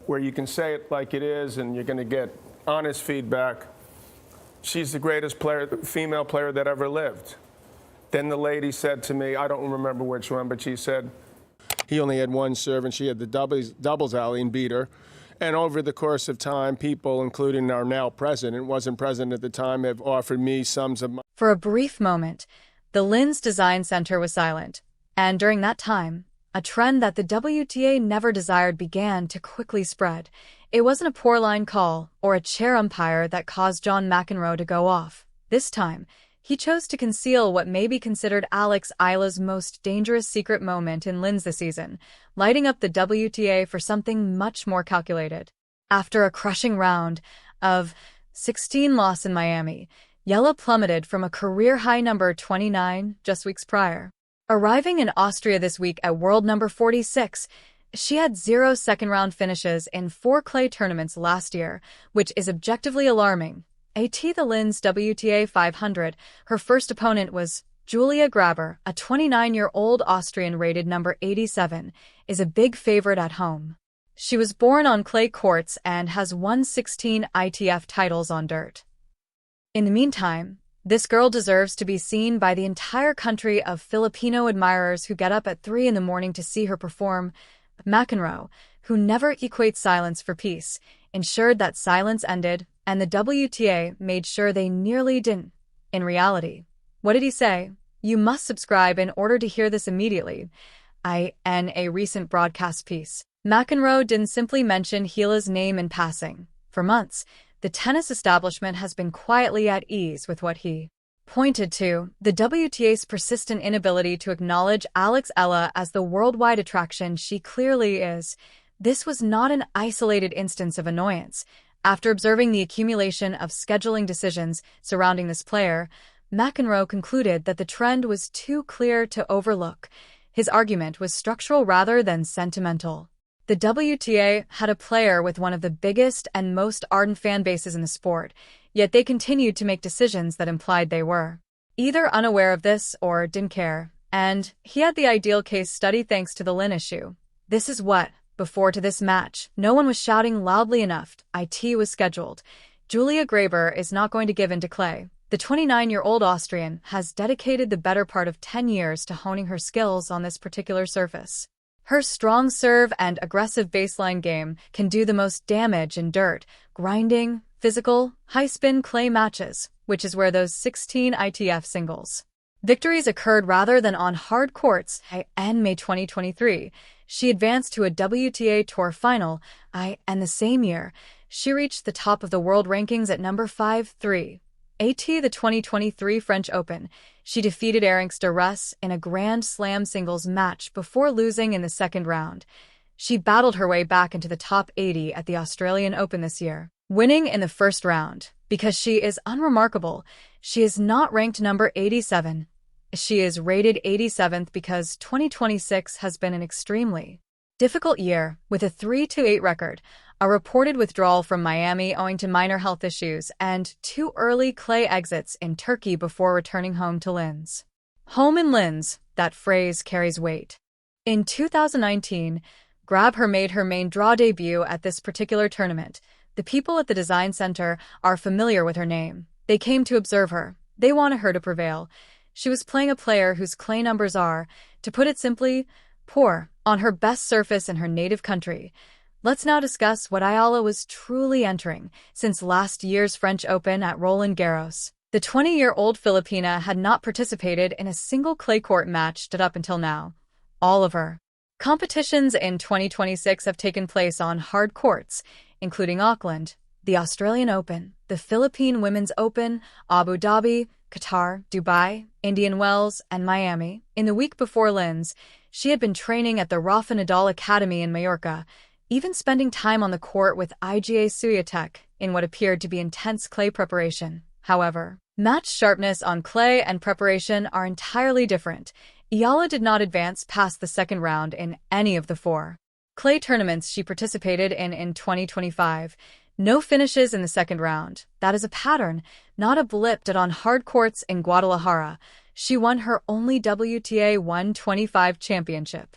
where you can say it like it is and you're going to get honest feedback. She's the greatest female player that ever lived. Then the lady said to me, I don't remember which one, but she said, he only had one serve and she had the doubles alley and beat her. And over the course of time, people, including our now president, wasn't president at the time, have offered me sums of money. For a brief moment, the Linz Design Center was silent. And during that time, a trend that the WTA never desired began to quickly spread. It wasn't a poor line call or a chair umpire that caused John McEnroe to go off. This time, he chose to conceal what may be considered Eala's most dangerous secret moment in Linz this season, lighting up the WTA for something much more calculated. After a crushing round of 16 loss in Miami, Eala plummeted from a career-high number 29 just weeks prior. Arriving in Austria this week at world number 46, she had 0 second-round finishes in 4 clay tournaments last year, which is objectively alarming. At the Linz WTA 500, her first opponent was Julia Grabher, a 29-year-old Austrian rated number 87, is a big favorite at home. She was born on clay courts and has won 16 ITF titles on dirt. In the meantime, this girl deserves to be seen by the entire country of Filipino admirers who get up at 3 in the morning to see her perform. McEnroe, who never equates silence for peace, ensured that silence ended, and the WTA made sure they nearly didn't. In reality, what did he say? You must subscribe in order to hear this immediately. In a recent broadcast piece, McEnroe didn't simply mention Eala's name in passing. For months, the tennis establishment has been quietly at ease with what he pointed to, the WTA's persistent inability to acknowledge Eala as the worldwide attraction she clearly is. This was not an isolated instance of annoyance. After observing the accumulation of scheduling decisions surrounding this player, McEnroe concluded that the trend was too clear to overlook. His argument was structural rather than sentimental. The WTA had a player with one of the biggest and most ardent fan bases in the sport, yet they continued to make decisions that implied they were either unaware of this or didn't care. And he had the ideal case study thanks to the Linz issue. This is what, before to this match, no one was shouting loudly enough. It was scheduled. Julia Grabher is not going to give in to clay. The 29-year-old Austrian has dedicated the better part of 10 years to honing her skills on this particular surface. Her strong serve and aggressive baseline game can do the most damage in dirt, grinding, physical, high-spin clay matches, which is where those 16 ITF singles victories occurred rather than on hard courts. In May 2023, she advanced to a WTA Tour final. And the same year, she reached the top of the world rankings at number 5-3. At the 2023 French Open, she defeated Erinx de Russ in a Grand Slam singles match before losing in the second round. She battled her way back into the top 80 at the Australian Open this year, winning in the first round. Because she is unremarkable, she is not ranked number 87. She is rated 87th because 2026 has been an extremely difficult year, with a 3-8 record, a reported withdrawal from Miami owing to minor health issues, and 2 early clay exits in Turkey before returning home to Linz. Home in Linz, that phrase carries weight. In 2019, Grabher made her main draw debut at this particular tournament. The people at the Design Center are familiar with her name. They came to observe her. They wanted her to prevail. She was playing a player whose clay numbers are, to put it simply, poor, on her best surface in her native country. Let's now discuss what Eala was truly entering since last year's French Open at Roland Garros. The 20-year-old Filipina had not participated in a single clay court match up until now. All of her competitions in 2026 have taken place on hard courts, including Auckland, the Australian Open, the Philippine Women's Open, Abu Dhabi, Qatar, Dubai, Indian Wells, and Miami. In the week before Linz, she had been training at the Rafa Nadal Academy in Mallorca, even spending time on the court with IGA Swiatek in what appeared to be intense clay preparation. However, match sharpness on clay and preparation are entirely different. Eala did not advance past the second round in any of the 4 clay tournaments she participated in 2025. No finishes in the second round. That is a pattern, not a blip. On hard courts in Guadalajara, she won her only WTA 125 championship.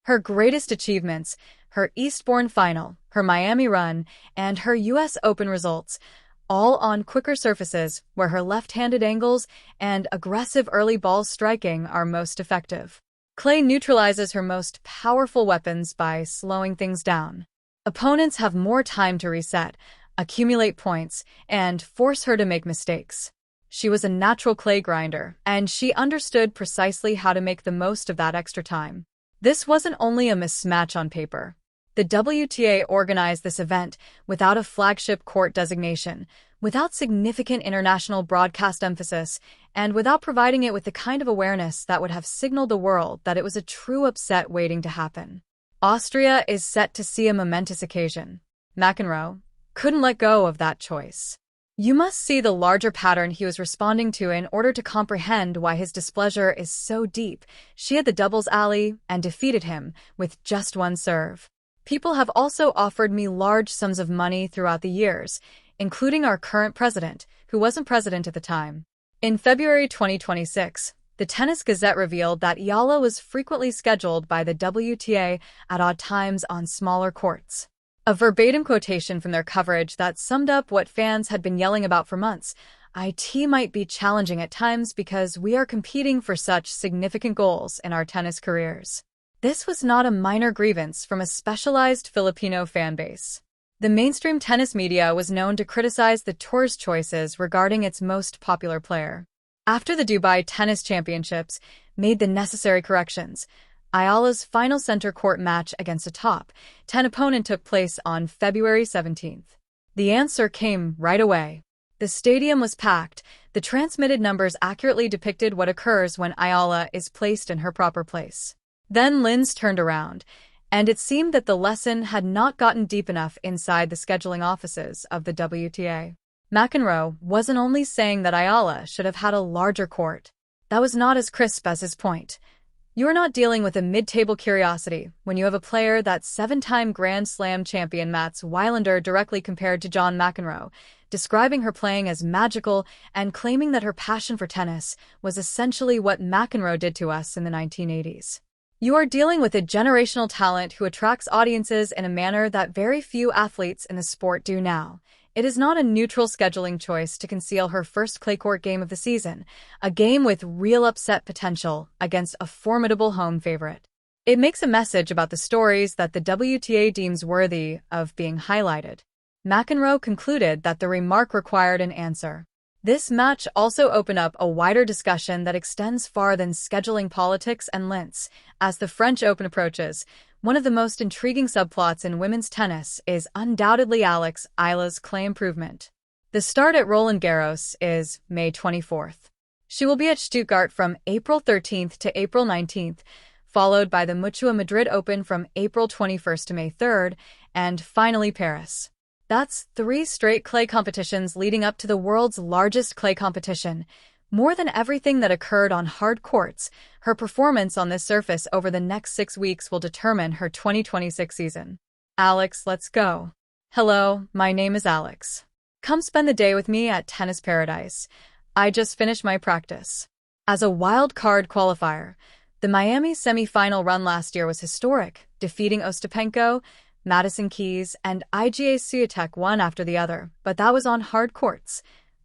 Her greatest achievements, her Eastbourne final, her Miami run, and her U.S. Open results, all on quicker surfaces where her left-handed angles and aggressive early ball striking are most effective. Clay neutralizes her most powerful weapons by slowing things down. Opponents have more time to reset, accumulate points, and force her to make mistakes. She was a natural clay grinder, and she understood precisely how to make the most of that extra time. This wasn't only a mismatch on paper. The WTA organized this event without a flagship court designation, without significant international broadcast emphasis, and without providing it with the kind of awareness that would have signaled the world that it was a true upset waiting to happen. Austria is set to see a momentous occasion. McEnroe couldn't let go of that choice. You must see the larger pattern he was responding to in order to comprehend why his displeasure is so deep. She had the doubles alley and defeated him with just one serve. People have also offered me large sums of money throughout the years, including our current president, who wasn't president at the time. In February 2026, the Tennis Gazette revealed that Eala was frequently scheduled by the WTA at odd times on smaller courts. A verbatim quotation from their coverage that summed up what fans had been yelling about for months. "It might be challenging at times because we are competing for such significant goals in our tennis careers." This was not a minor grievance from a specialized Filipino fan base. The mainstream tennis media was known to criticize the tour's choices regarding its most popular player. After the Dubai Tennis Championships made the necessary corrections, Eala's final center court match against a top 10 opponent took place on February 17th. The answer came right away. The stadium was packed. The transmitted numbers accurately depicted what occurs when Eala is placed in her proper place. Then Linz turned around, and it seemed that the lesson had not gotten deep enough inside the scheduling offices of the WTA. McEnroe wasn't only saying that Eala should have had a larger court. That was not as crisp as his point. You're not dealing with a mid-table curiosity when you have a player that's 7-time Grand Slam champion Mats Wilander directly compared to John McEnroe, describing her playing as magical and claiming that her passion for tennis was essentially what McEnroe did to us in the 1980s. You are dealing with a generational talent who attracts audiences in a manner that very few athletes in the sport do now. It is not a neutral scheduling choice to conceal her first clay court game of the season, a game with real upset potential against a formidable home favorite. It makes a message about the stories that the WTA deems worthy of being highlighted. McEnroe concluded that the remark required an answer. This match also opened up a wider discussion that extends far than scheduling politics and Linz. As the French Open approaches, one of the most intriguing subplots in women's tennis is undoubtedly Eala's clay improvement. The start at Roland Garros is May 24th. She will be at Stuttgart from April 13th to April 19th, followed by the Mutua Madrid Open from April 21st to May 3rd, and finally Paris. That's 3 straight clay competitions leading up to the world's largest clay competition. More than everything that occurred on hard courts, her performance on this surface over the next 6 weeks will determine her 2026 season. Alex, let's go. Hello, my name is Alex. Come spend the day with me at Tennis Paradise. I just finished my practice. As a wild card qualifier, the Miami semi-final run last year was historic, defeating Ostapenko, Madison Keys, and Iga Swiatek one after the other, but that was on hard courts.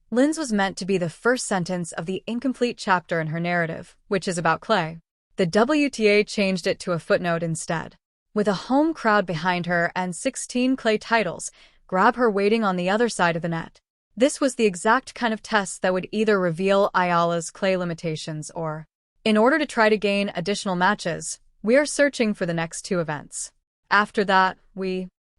Linz was meant to be the first sentence of the incomplete chapter in her narrative, which is about clay. The WTA changed it to a footnote instead. With a home crowd behind her and 16 clay titles, Grabher waiting on the other side of the net. This was the exact kind of test that would either reveal Eala's clay limitations or, in order to try to gain additional matches, we are searching for the next 2 events. After that,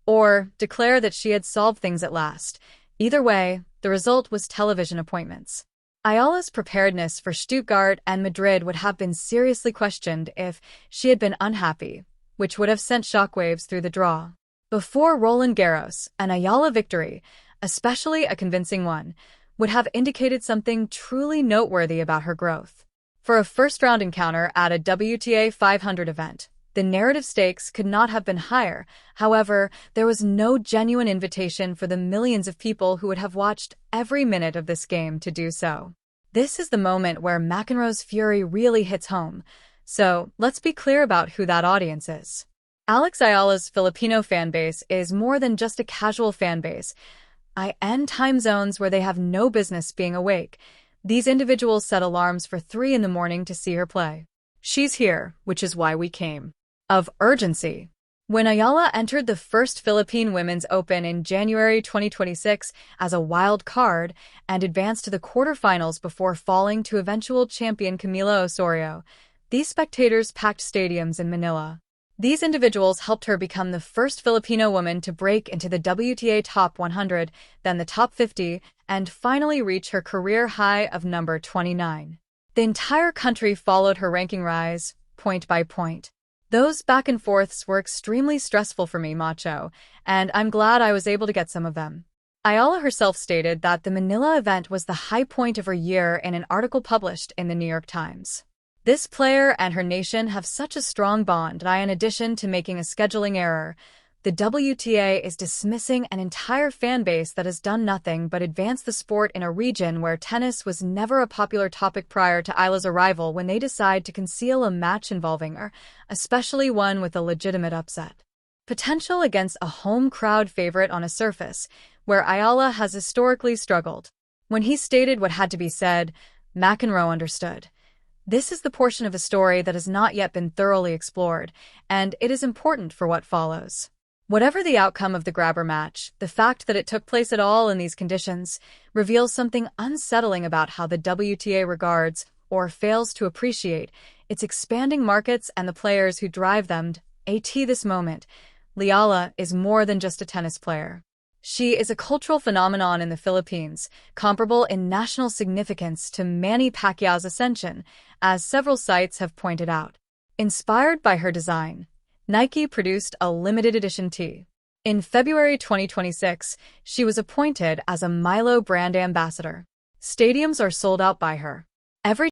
or declare that she had solved things at last. Either way, the result was television appointments. Eala's preparedness for Stuttgart and Madrid would have been seriously questioned if she had been unhappy, which would have sent shockwaves through the draw. Before Roland Garros, an Eala victory, especially a convincing one, would have indicated something truly noteworthy about her growth. For a first-round encounter at a WTA 500 event, the narrative stakes could not have been higher. However, there was no genuine invitation for the millions of people who would have watched every minute of this game to do so. This is the moment where McEnroe's fury really hits home. So, let's be clear about who that audience is. Alex Ayala's Filipino fan base is more than just a casual fan base. In time zones where they have no business being awake. These individuals set alarms for 3 in the morning to see her play. She's here, which is why we came. Of urgency. When Eala entered the first Philippine Women's Open in January 2026 as a wild card and advanced to the quarterfinals before falling to eventual champion Camila Osorio, these spectators packed stadiums in Manila. These individuals helped her become the first Filipino woman to break into the WTA top 100, then the top 50, and finally reach her career high of number 29. The entire country followed her ranking rise, point by point. Those back and forths were extremely stressful for me, macho, and I'm glad I was able to get some of them. Eala herself stated that the Manila event was the high point of her year in an article published in the New York Times. This player and her nation have such a strong bond that in addition to making a scheduling error, the WTA is dismissing an entire fan base that has done nothing but advance the sport in a region where tennis was never a popular topic prior to Eala's arrival when they decide to conceal a match involving her, especially one with a legitimate upset potential against a home crowd favorite on a surface where Eala has historically struggled. When he stated what had to be said, McEnroe understood. This is the portion of a story that has not yet been thoroughly explored, and it is important for what follows. Whatever the outcome of the Grabher match, the fact that it took place at all in these conditions reveals something unsettling about how the WTA regards, or fails to appreciate, its expanding markets and the players who drive them. At this moment, Eala is more than just a tennis player. She is a cultural phenomenon in the Philippines, comparable in national significance to Manny Pacquiao's ascension, as several sites have pointed out. Inspired by her design, Nike produced a limited edition tee. In February 2026, she was appointed as a Milo brand ambassador. Stadiums are sold out by her. Every